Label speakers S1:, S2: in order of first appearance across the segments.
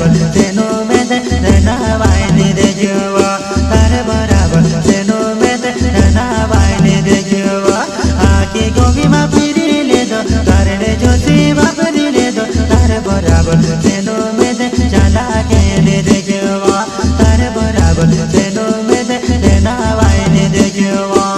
S1: बराबर तेनो में देना वाइन दे जुआ तारे बराबर तेनो में देना वाइन दे जुआ आके गोगी मा पीरी ले दो तारे जो सी बापरी ले दो तारे बराबर तेनो में चला के दे जुआ तारे बराबर तेनो में देना वाइन दे जुआ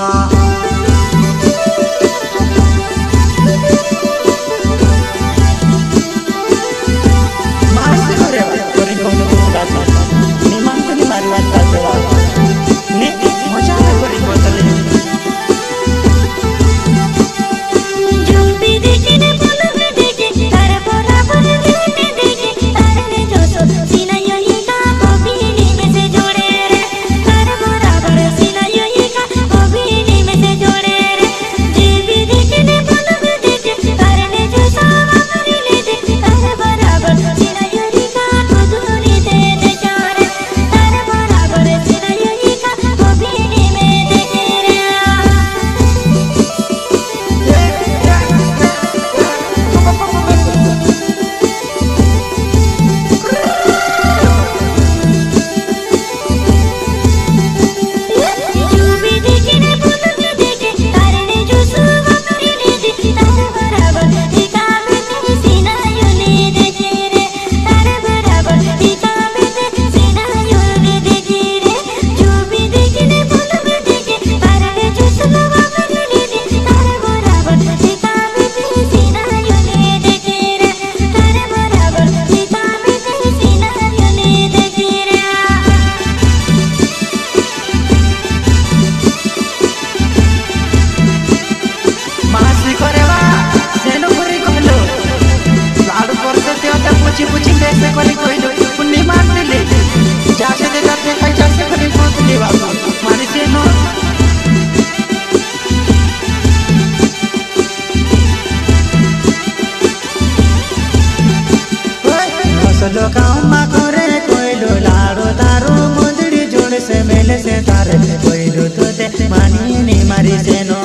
S1: लो काम करे कोइलो लाड़ो तारो मुंदड़ी जोड़ से मेले से तारे कोइलो तो ते मानी नी मारी सेनो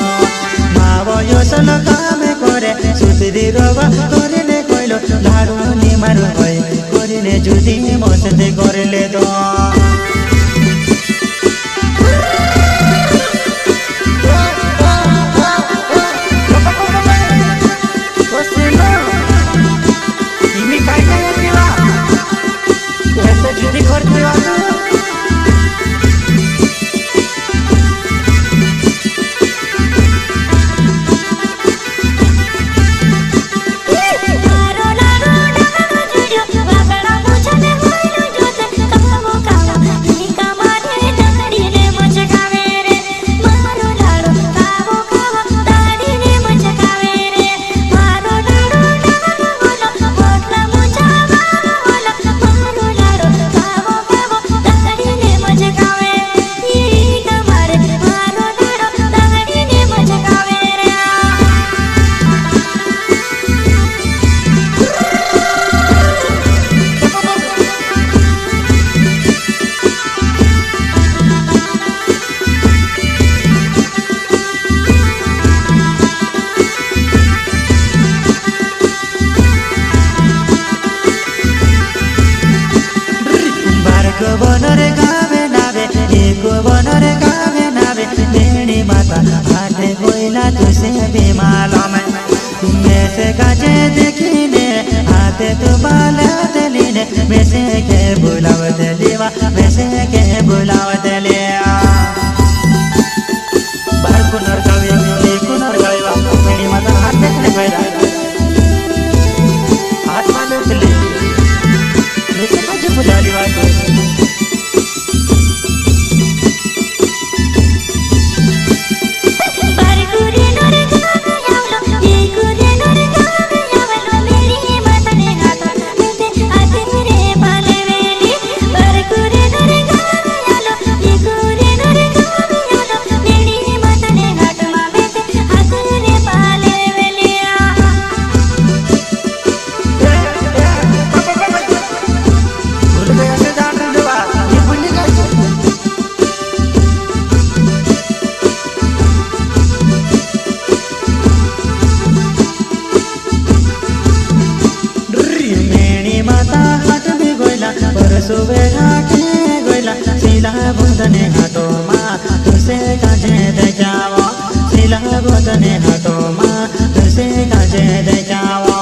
S1: मावो यो सलो काम करे सुतरी रोवा करे ले कोइलो लाड़ो नी मारू होय कोरी ले जुदी मोसते करे ले दो बनरे गावे नावे एक बनरे गावे नावे देणी माता हाथे कोइला तुसे बेमाला में तुम्हें से गाजे देखीने हाथे तो बाला दलीने में से के बुलावत लेवा में से के बुलावत लिया बार कुनर गावे वा देणी माता हाथ देखने गया हाथ माने ले में से गाजे बुला लिवा
S2: Pare
S1: सुबे घाटे गोइला सिला बुदने हाटो मा तुसे काजे दे जाओ सिला बुदने हाटो मा तुसे काजे दे जाओ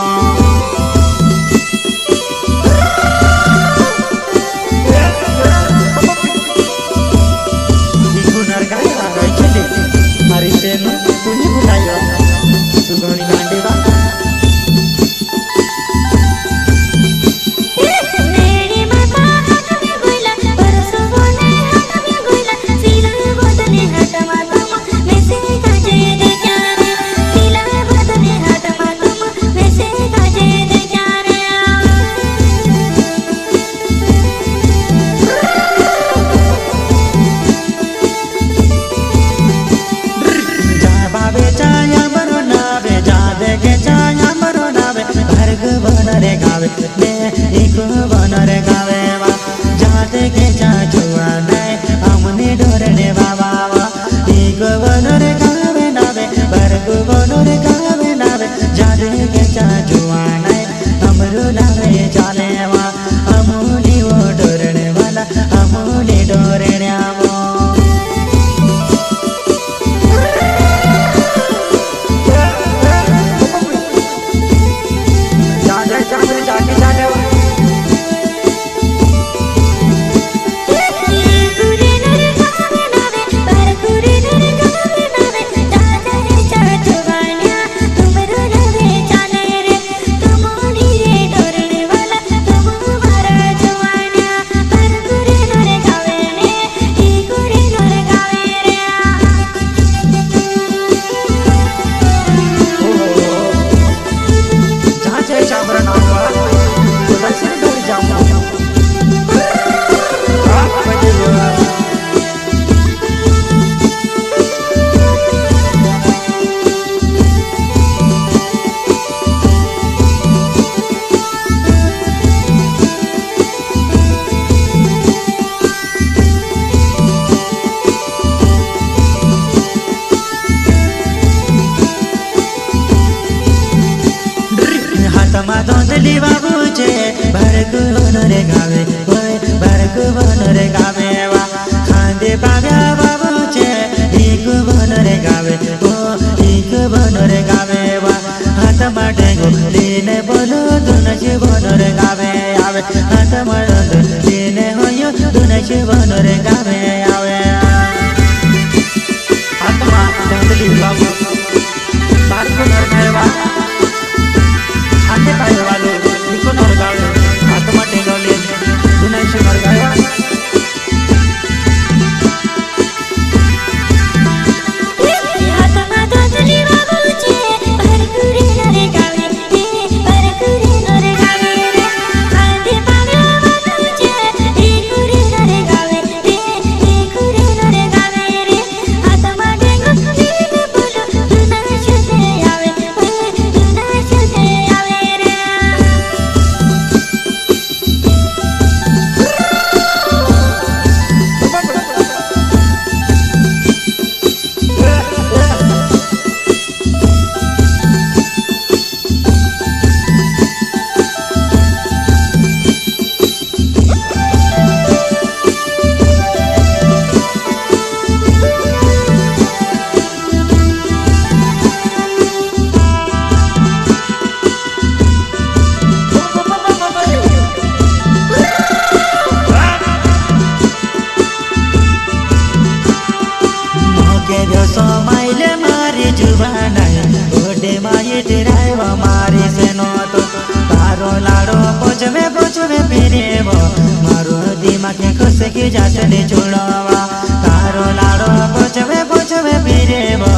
S2: जातने छोड़वा तारो लाड़ो पोचवे पोचवे फिरे वो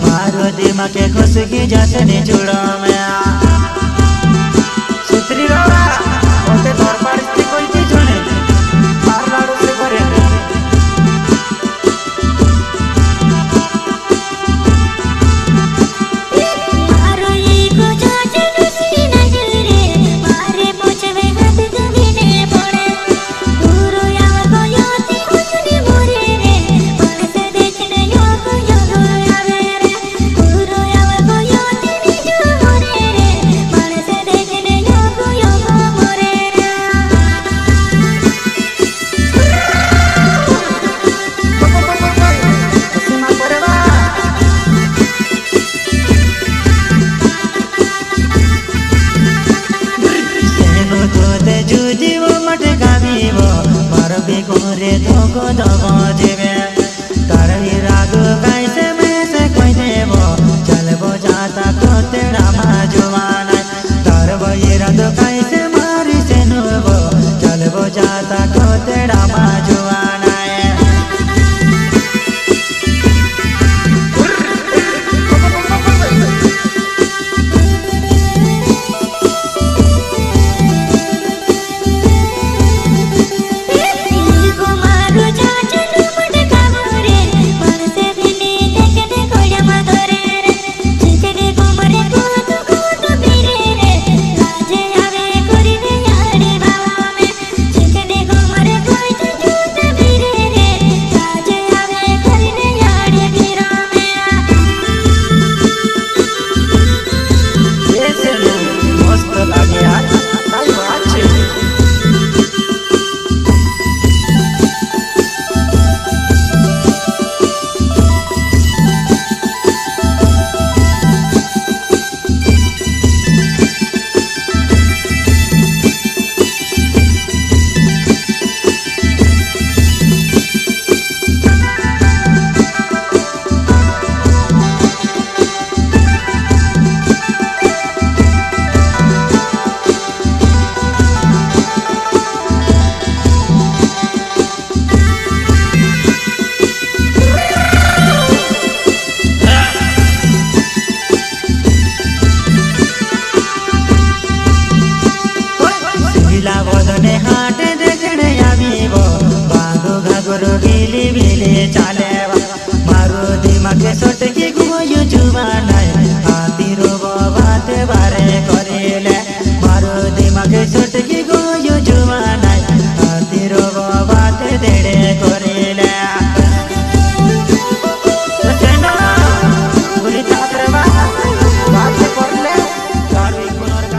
S2: मारो दिमाग के खुश की जातने छोड़वा सुतरी बाबा ओते तोर पाड़ती कोई थी छोड़े मार लाड़ो से करे
S3: मारो ये को जाचन सी नजरे मारे पोचवे हाथ जमीने पड़े दूरो यावा को योती कुछनी मोरे रे पण से देखने यो को आवे रे दूरो यावा को योती नी जो
S2: आके गोरे धोको धोको जेवे तार इरादो कैसे में से कोई देवो चलबो जाता कोतेड़ा मा जुवाना तार वो इरादो कैसे मारी से नुबो चलबो जाता कोतेड़ा मा जुवाना सोटकी गोयो जुवाना हाथी रोबो बात बारे करेले मारो दिमाग सोटकी गोयो जुवाना हाथी रोबो बात देड़े करेले गुली चाकरवा बात करले गाड़ी कुनर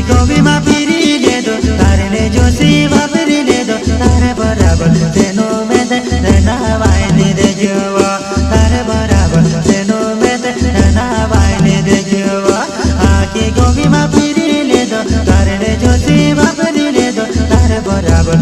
S2: गोभी मा पीरी ले दो तारे ले जो सी बापरी ले दो तारे बराबर तेनो में दे ना वाइने दे जुवा तारे बराबर तेनो में दे ना वाइने दे जुवा आके गोभी मा पीरी ले दो तारे ले जो सी बापरी ले दो तारे बराबर